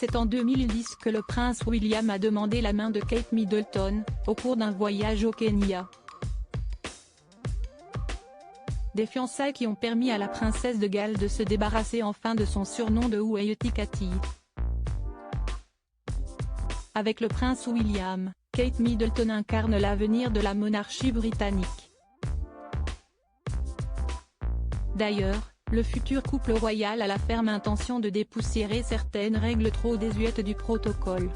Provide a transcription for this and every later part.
C'est en 2010 que le prince William a demandé la main de Kate Middleton, au cours d'un voyage au Kenya. Des fiançailles qui ont permis à la princesse de Galles de se débarrasser enfin de son surnom de Waitikati. Avec le prince William, Kate Middleton incarne l'avenir de la monarchie britannique. D'ailleurs, le futur couple royal a la ferme intention de dépoussiérer certaines règles trop désuètes du protocole.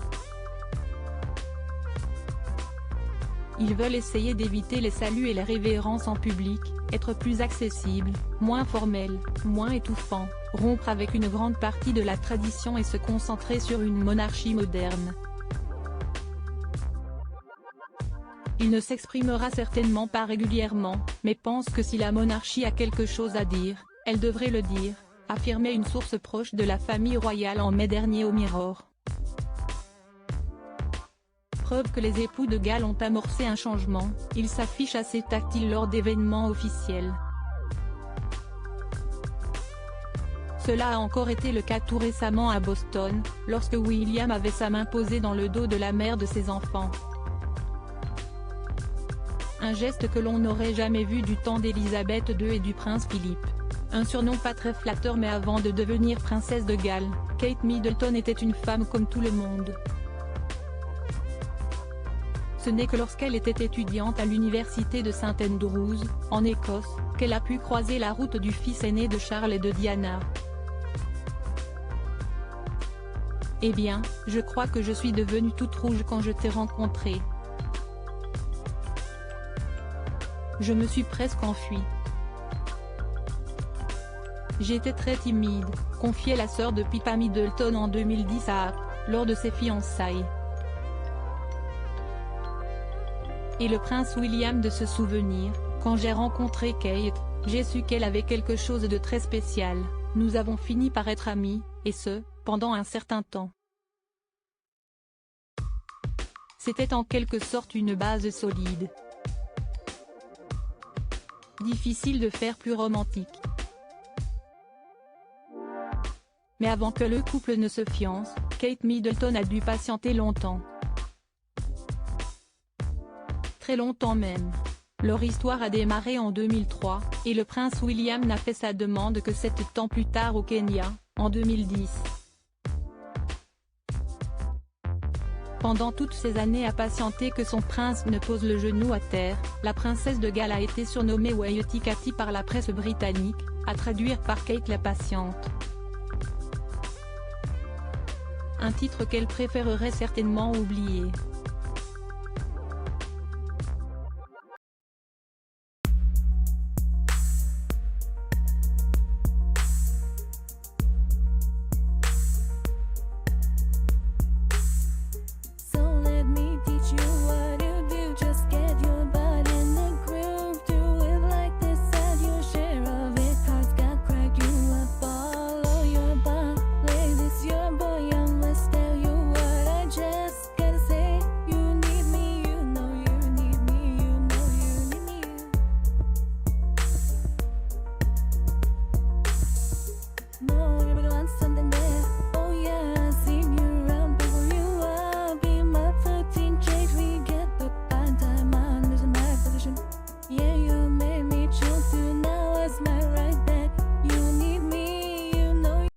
Ils veulent essayer d'éviter les saluts et les révérences en public, être plus accessibles, moins formels, moins étouffants, rompre avec une grande partie de la tradition et se concentrer sur une monarchie moderne. Il ne s'exprimera certainement pas régulièrement, mais pense que si la monarchie a quelque chose à dire, elle devrait le dire, affirmait une source proche de la famille royale en mai dernier au Mirror. Preuve que les époux de Galles ont amorcé un changement, ils s'affichent assez tactiles lors d'événements officiels. Cela a encore été le cas tout récemment à Boston, lorsque William avait sa main posée dans le dos de la mère de ses enfants. Un geste que l'on n'aurait jamais vu du temps d'Élisabeth II et du prince Philippe. Un surnom pas très flatteur, mais avant de devenir princesse de Galles, Kate Middleton était une femme comme tout le monde. Ce n'est que lorsqu'elle était étudiante à l'université de St Andrews, en Écosse, qu'elle a pu croiser la route du fils aîné de Charles et de Diana. Eh bien, je crois que je suis devenue toute rouge quand je t'ai rencontré. Je me suis presque enfuie. J'étais très timide, confiait la sœur de Pippa Middleton en 2010 à lors de ses fiançailles. Et le prince William de se souvenir, quand j'ai rencontré Kate, j'ai su qu'elle avait quelque chose de très spécial, nous avons fini par être amis, et ce, pendant un certain temps. C'était en quelque sorte une base solide. Difficile de faire plus romantique. Mais avant que le couple ne se fiance, Kate Middleton a dû patienter longtemps. Très longtemps même. Leur histoire a démarré en 2003, et le prince William n'a fait sa demande que 7 ans plus tard au Kenya, en 2010. Pendant toutes ces années à patienter que son prince ne pose le genou à terre, la princesse de Galles a été surnommée Waitikati par la presse britannique, à traduire par Kate la patiente. Un titre qu'elle préférerait certainement oublier.